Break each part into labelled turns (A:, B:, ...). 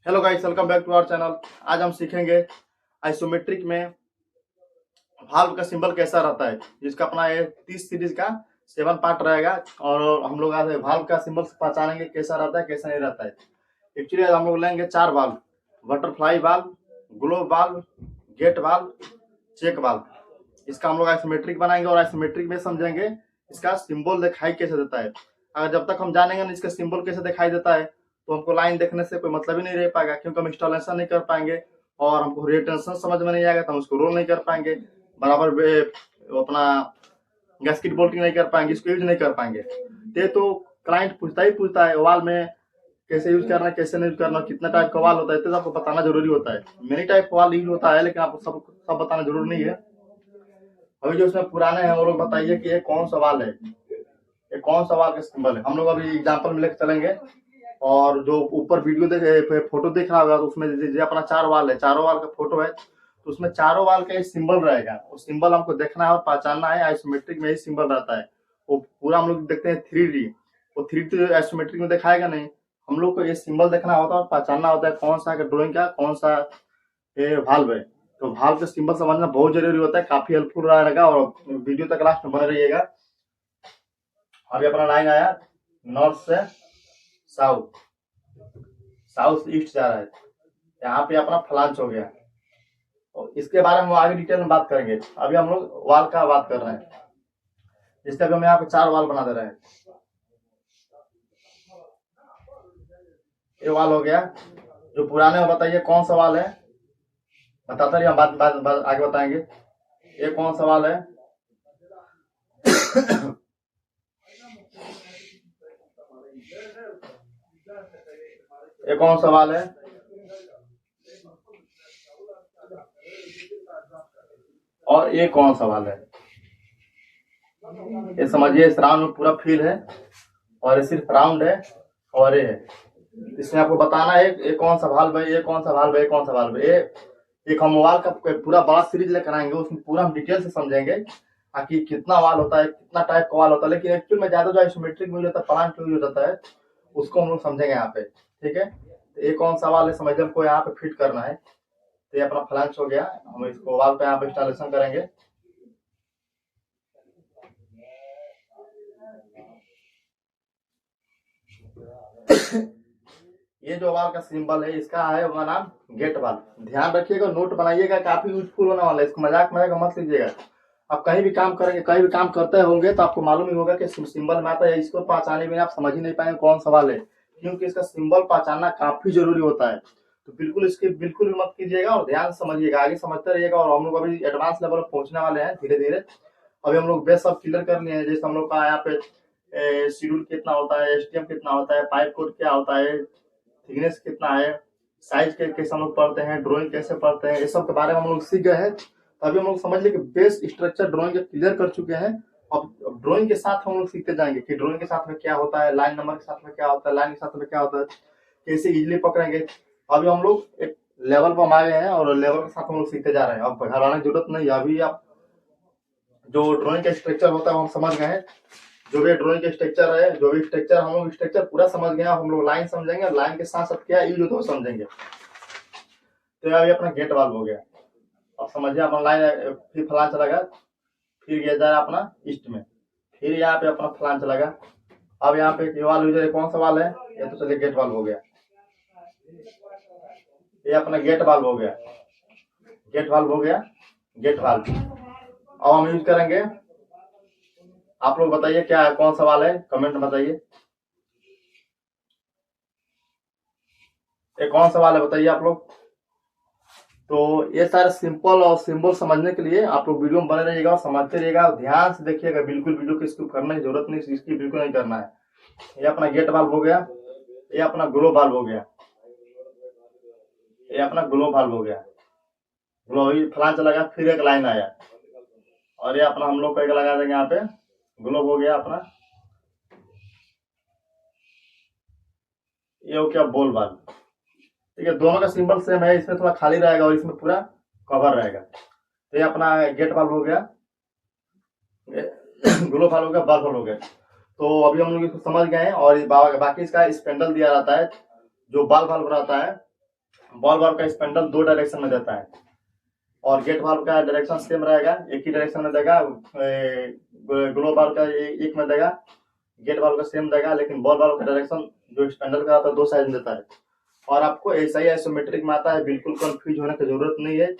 A: Hello guys, welcome back to our channel. आज हम सीखेंगे आइसोमेट्रिक में वाल्व का सिंबल कैसा रहता है। जिसका अपना ये 30 सीरीज का 7 पार्ट रहेगा और हम लोग आज वाल्व का सिंबल पहचानेंगे कैसा रहता है कैसा नहीं रहता है। एक्चुअली आज हम लोग लेंगे 4 valve: butterfly valve, globe valve, gate valve, check valve. इसका हम लोग आइसोमेट्रिक बनाएंगे और आइसोमेट्रिक में समझेंगे इसका सिंबल दिखाई कैसे देता है। अगर जब तक हम जानेंगे ना इसका सिंबल कैसे दिखाई देता है तो हमको लाइन देखने से कोई मतलब ही नहीं रह पाएगा, क्योंकि हम इंस्टॉलेशन नहीं कर पाएंगे और हमको रिटेंशन समझ में नहीं आएगा तो हम उसको रोल नहीं कर पाएंगे, बराबर अपना गैस्केट बोल्टिंग नहीं कर पाएंगे, इसको यूज नहीं कर पाएंगे। तो क्लाइंट पूछता है वाल में कैसे यूज करना है, कैसे नहीं यूज करना, कितना टाइप का वाल होता है, तो आपको बताना जरूरी होता है। मेनी टाइप का वाल यूज होता है लेकिन आपको सब बताना जरूरी नहीं है। अभी जो उसमें पुराने हैं वो लोग बताइए कि ये कौन सा वाल है, ये कौन सा वाल का सिंबल है। हम लोग अभी एग्जाम्पल में लेकर चलेंगे और जो ऊपर वीडियो फोटो देख रहा होगा तो उसमें अपना 4 वाल है, चारों वाल का फोटो है, तो उसमें चारों वाल का एक सिंबल रहेगा। वो सिंबल हमको देखना है और पहचानना है। आइसोमेट्रिक में ही सिंबल रहता है। वो पूरा हम लोग देखते हैं 3D, वो 3D आइसोमेट्रिक में दिखाएगा नहीं। हम लोग को ये सिंबल देखना होता है और पहचानना होता है कौन सा ड्राइंग का कौन सा वाल्व है। तो वाल्व का सिंबल समझना बहुत जरूरी होता है, काफी हेल्पफुल रहेगा और वीडियो तक लास्ट में बने रहिएगा। अभी अपना लाइन आया नॉर्थ से साउथ, साउथ से ईस्ट जा रहा है, यहाँ पे अपना फ्लांच हो गया। तो इसके बारे में हम आगे डिटेल में बात करेंगे। अभी हम लोग वाल का बात कर रहे हैं, जिससे अभी हम यहाँ पे 4 वाल बना दे रहे हैं। ये वाल हो गया। जो पुराने में बताइए कौन सा वाल है, बताता रहिए, हम बात आगे बताएंगे। ये कौन सा वाल है ये कौन सा वाल है, और ये कौन सा वाल है। ये समझिए इस राउंड में पूरा फील है और ये सिर्फ राउंड है और ये है। इसमें आपको बताना है ये कौन सा वाल्व है, ये कौन सा वाल्व है, ये कौन सा वाल्व है। ये एक हम वाल का पूरा बड़ा सीरीज लेकर आएंगे, उसमें पूरा हम डिटेल से समझेंगे कि कितना वाल होता है, कितना टाइप का वाल होता है। लेकिन एक्चुअल में ज्यादा जो आइसोमेट्रिक में होता है, प्लांट यूज होता है, उसको हम लोग समझेंगे यहाँ पे। ठीक है, तो ये कौन सा वाल है समझ हमको यहाँ पे फिट करना है। तो ये अपना फ्लांच हो गया, हम इसको वाल पे यहाँ पे इंस्टॉलेशन करेंगे। ये जो वाल का सिंबल है इसका है वो नाम गेट वाल। ध्यान रखिएगा, नोट बनाइएगा, काफी यूजफुल होने वाला है, इसको मजाक में मत लीजिएगा। आप कहीं भी काम करेंगे, कहीं भी काम करते होंगे तो आपको मालूम ही होगा कि सिंबल में आता है। इसको पहचाने में आप समझ ही नहीं पाएंगे कौन सवाल है, क्योंकि इसका सिंबल पहचानना काफी जरूरी होता है। तो बिल्कुल इसकी बिल्कुल भी मत कीजिएगा और ध्यान से समझिएगा, आगे समझते रहिएगा। और हम लोग अभी एडवांस लेवल पर पहुंचने वाले हैं धीरे धीरे। अभी हम लोग बेस सब क्लियर कर लिए हैं। जैसे हम लोग का यहाँ पे शेड्यूल कितना होता है, एसटीएम कितना होता है, पाइप कोड क्या होता है, थिकनेस कितना है, साइज के कैसे हम लोग पढ़ते हैं, ड्राइंग कैसे पढ़ते हैं, ये सब के बारे में हम लोग सीख गए हैं। तो अभी हम लोग समझ लिया कि बेस स्ट्रक्चर ड्राइंग क्लियर कर चुके हैं। अब ड्राइंग के साथ हम लोग सीखते जाएंगे कि ड्राइंग के साथ में क्या होता है, लाइन नंबर के साथ में क्या होता है, लाइन के साथ में क्या होता है, कैसे इजिली पकड़ेंगे। अभी हम लोग एक लेवल पर हम आ गए हैं और लेवल के साथ हम लोग सीखते जा रहे हैं। अब घर आने की जरूरत नहीं है। अभी आप जो ड्राइंग का स्ट्रक्चर होता है वो हम समझ गए हैं। जो भी ड्राइंग का स्ट्रक्चर है, जो भी स्ट्रक्चर हम लोग स्ट्रक्चर पूरा समझ गए। हम लोग लाइन समझेंगे, लाइन के साथ साथ क्या यूज होता है समझेंगे। तो अभी अपना गेट वाल्व हो गया। अब समझिए अपना लाइन फिर फलान चलेगा, फिर गया जाए अपना ईस्ट में, फिर यहाँ पे अपना फलान चलेगा। अब यहाँ पे वाल्व कौन सा वाल है, ये तो चलिए गेट वाल्व हो गया। ये अपना गेट वाल्व हो गया, गेट वाल्व हो गया, गेट वाल्व। अब हम यूज करेंगे, आप लोग बताइए क्या है, कौन सा वाल है, कमेंट में बताइए। ये कौन सा वाल है बताइए आप लोग। तो ये सारे सिंपल और सिंबल समझने के लिए आप लोग वीडियो में बने रहिएगा और समझते रहिएगा, ध्यान से देखिएगा। बिल्कुल वीडियो को स्किप करने की जरूरत नहीं, इसकी बिल्कुल नहीं करना है। ये अपना गेट वाल्व हो गया, ये अपना ग्लो वाल्व हो गया, ये अपना ग्लो वाल्व हो गया। ग्लो फलान चला गया, फिर एक लाइन आया और ये अपना हम लोग का एक लगा देंगे यहाँ पे, ग्लोब हो गया अपना। ये हो गया बॉल वाल्व। ठीक है, दोनों का सिंबल सेम है, इसमें थोड़ा खाली रहेगा और इसमें पूरा कवर रहेगा। तो ये अपना गेट वाल्व हो गया, ग्लो वाल्व हो गया, बल्ब वाल्व हो गया। तो अभी हम लोग इसको समझ गए हैं। और बाकी इसका स्पेंडल दिया रहता है, जो बल्ब वाल्व रहता है बॉल वाल्व का स्पेंडल 2 डायरेक्शन में देता है और गेट वाल्व का डायरेक्शन सेम रहेगा, एक ही डायरेक्शन में देगा। ग्लो वाल्व का एक में देगा, गेट वाल्व का सेम देगा, लेकिन बॉल वाल्व का डायरेक्शन जो स्पेंडल का आता है 2 साइड में देता है। और आपको ऐसा ही आइसोमेट्रिक में आता है, बिल्कुल कंफ्यूज होने की जरूरत नहीं है।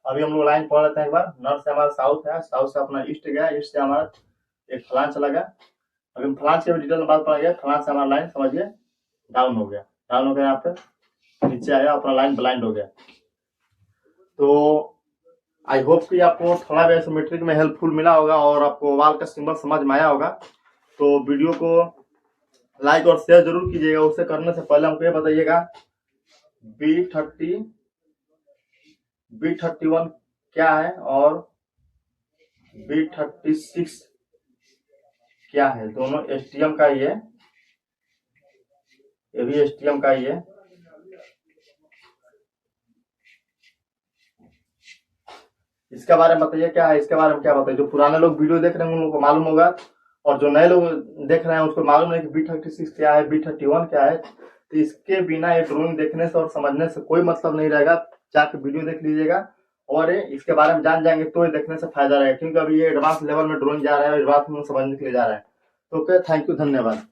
A: अभी हम लोग लाइन पढ़ लेते हैं एक बार। नॉर्थ से हमारा साउथ है, साउथ से अपना ईस्ट गया, ईस्ट से हमारा एक फलान चला गया। अभी हम फलान के डिटेल में बात पढ़ेंगे। फलान से हमारा लाइन समझिए डाउन हो गया, डाउन हो गया, यहाँ पे नीचे आया, अपना लाइन ब्लाइंड हो गया। तो आई होप कि आपको थोड़ा भी आइसोमेट्रिक में हेल्पफुल मिला होगा और आपको ओवाल का सिंबल समझ में आया होगा। तो वीडियो को लाइक और शेयर जरूर कीजिएगा। उससे करने से पहले हमको ये बताइएगा B31 क्या है और B36 क्या है। दोनों STM का ही है, ये भी STM का ही है। इसके बारे में बताइए क्या है, इसके बारे में क्या बताइए। जो पुराने लोग वीडियो देख रहे हैं उनको मालूम होगा और जो नए लोग देख रहे हैं उसको मालूम है कि B36 क्या है, B31 क्या है। तो इसके बिना ये ड्राइंग देखने से और समझने से कोई मतलब नहीं रहेगा। जाके वीडियो देख लीजिएगा और इसके बारे में जान जाएंगे तो ये देखने से फायदा रहेगा, क्योंकि अभी ये एडवांस लेवल में ड्राइंग जा रहा है, एडवांस में समझने के लिए जा रहा है। तो ओके, थैंक यू, धन्यवाद।